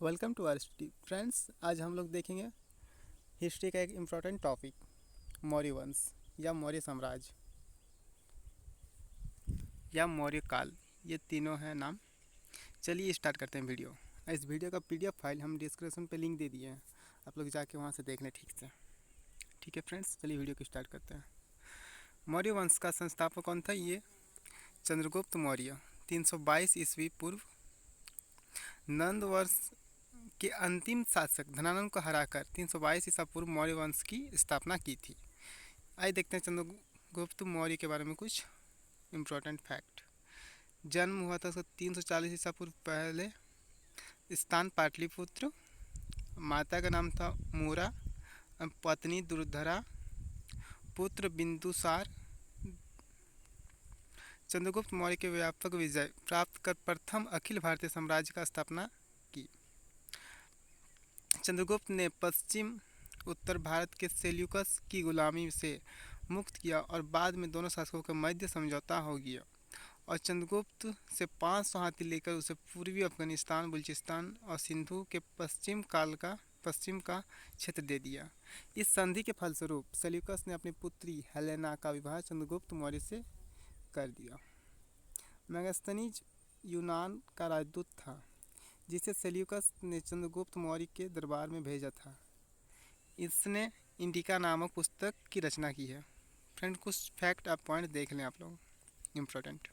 Welcome to our study friends. आज हम लोग देखेंगे हिस्ट्री का एक इम्पोर्टेंट टॉपिक, मौर्य वंश या मौर्य साम्राज्य या मौर्य काल। ये तीनों हैं नाम। चलिए स्टार्ट करते हैं वीडियो। इस वीडियो का पीडीएफ फाइल हम डिस्क्रिप्शन पे लिंक दे दिए हैं, आप लोग जाके वहाँ से देख लें ठीक से। ठीक है फ्रेंड्स, चलिए वीडियो को स्टार्ट करते हैं। मौर्य वंश का संस्थापक कौन था? ये चंद्रगुप्त मौर्य 322 ईस्वी पूर्व नंद वर्ष के अंतिम शासक धनानंद को हराकर 322 ईसा पूर्व मौर्य वंश की स्थापना की थी। आइए देखते हैं चंद्रगुप्त मौर्य के बारे में कुछ इम्पोर्टेंट फैक्ट। जन्म हुआ था उसका 340 ईसा पूर्व। पहले स्थान पाटलिपुत्र, माता का नाम था मूरा, पत्नी दुर्धरा, पुत्र बिंदुसार। चंद्रगुप्त मौर्य के व्यापक विजय प्राप्त कर प्रथम अखिल भारतीय साम्राज्य का स्थापना की। चंद्रगुप्त ने पश्चिम उत्तर भारत के सेल्यूकस की गुलामी से मुक्त किया और बाद में दोनों शासकों के मध्य समझौता हो गया और चंद्रगुप्त से 500 हाथी लेकर उसे पूर्वी अफगानिस्तान, बलूचिस्तान और सिंधु के पश्चिम का क्षेत्र दे दिया। इस संधि के फलस्वरूप सेल्यूकस ने अपनी पुत्री हेलेना का विवाह चंद्रगुप्त मौर्य से कर दिया। मेगास्थनीज यूनान का राजदूत था जिसे सेल्यूकस ने चंद्रगुप्त मौर्य के दरबार में भेजा था। इसने इंडिका नामक पुस्तक की रचना की है। फ्रेंड, कुछ फैक्ट आप पॉइंट देख लें आप लोग, इम्पोर्टेंट।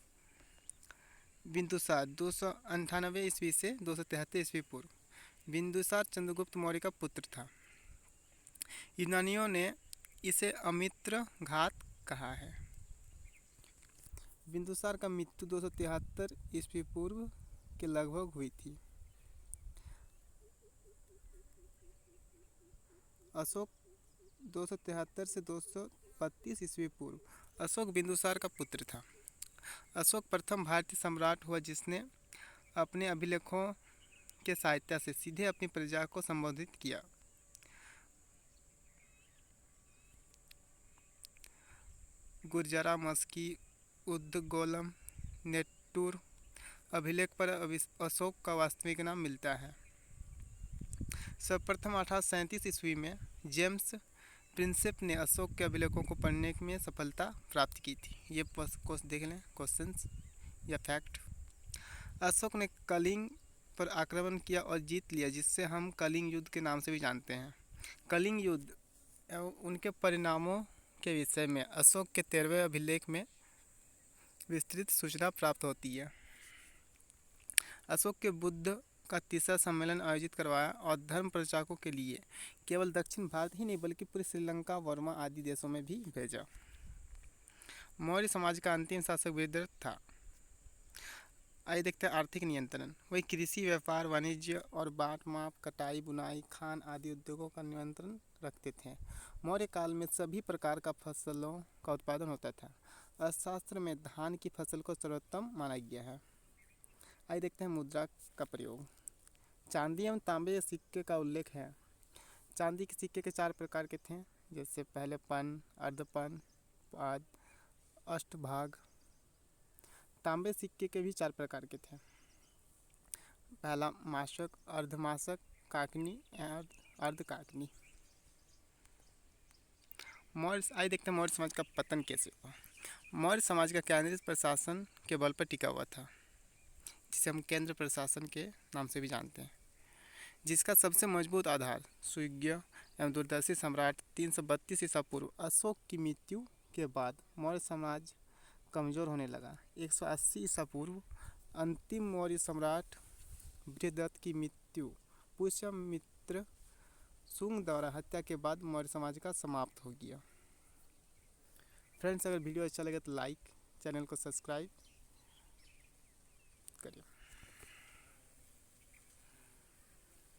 बिंदुसार 298 ईस्वी से 273 ईस्वी पूर्व। बिंदुसार चंद्रगुप्त मौर्य का पुत्र था। यूनानियों ने इसे अमित्र घात कहा है। बिंदुसार का मृत्यु 273 ईस्वी पूर्व के लगभग हुई थी। अशोक 273 से 232 ईस्वी पूर्व। अशोक बिंदुसार का पुत्र था। अशोक प्रथम भारतीय सम्राट हुआ जिसने अपने अभिलेखों के सहायता से सीधे अपनी प्रजा को संबोधित किया। गुर्जरा, मस्की, उद्गोलम, नेट्टूर अभिलेख पर अशोक का वास्तविक नाम मिलता है। सर्वप्रथम 1837 ईस्वी में जेम्स प्रिंसेप ने अशोक के अभिलेखों को पढ़ने में सफलता प्राप्त की थी। ये देख लें क्वेश्चंस या फैक्ट। अशोक ने कलिंग पर आक्रमण किया और जीत लिया, जिससे हम कलिंग युद्ध के नाम से भी जानते हैं। कलिंग युद्ध एवं उनके परिणामों के विषय में अशोक के 13वें अभिलेख में विस्तृत सूचना प्राप्त होती है। अशोक के बुद्ध का तीसरा सम्मेलन आयोजित करवाया और धर्म प्रचारकों के लिए केवल दक्षिण भारत ही नहीं बल्कि पूरी श्रीलंका, वर्मा आदि देशों में भी भेजा। मौर्य समाज का अंतिम शासक वीरभद्र था। आइए देखते हैं आर्थिक नियंत्रण। वही कृषि, व्यापार, वाणिज्य और बाट माप, कटाई, बुनाई, खान आदि उद्योगों का नियंत्रण रखते थे। मौर्य काल में सभी प्रकार का फसलों का उत्पादन होता था। अर्थशास्त्र में धान की फसल को सर्वोत्तम माना गया है। आइए देखते हैं मुद्रा का प्रयोग। चांदी एवं तांबे के सिक्के का उल्लेख है। चांदी के सिक्के के 4 प्रकार के थे, जैसे पहले पन, अर्धपन, पाद, अष्टभाग। तांबे सिक्के के भी 4 प्रकार के थे। पहला मासक, अर्धमासक, काकनी, अर्धकाकनी। आइए देखते हैं मौर्य समाज का पतन कैसे हुआ। मौर्य समाज का केंद्रित प्रशासन के बल पर टिका हुआ था, जिसे हम केंद्र प्रशासन के नाम से भी जानते हैं, जिसका सबसे मजबूत आधार सुयोग्य एवं दूरदर्शी सम्राट 332 ईसा पूर्व अशोक की मृत्यु के बाद मौर्य समाज कमज़ोर होने लगा। 180 ईसा पूर्व अंतिम मौर्य सम्राट बृहदत्त की मृत्यु पुष्यमित्र शुंग द्वारा हत्या के बाद मौर्य समाज का समाप्त हो गया। फ्रेंड्स, अगर वीडियो अच्छा लगे तो लाइक, चैनल को सब्सक्राइब करिए।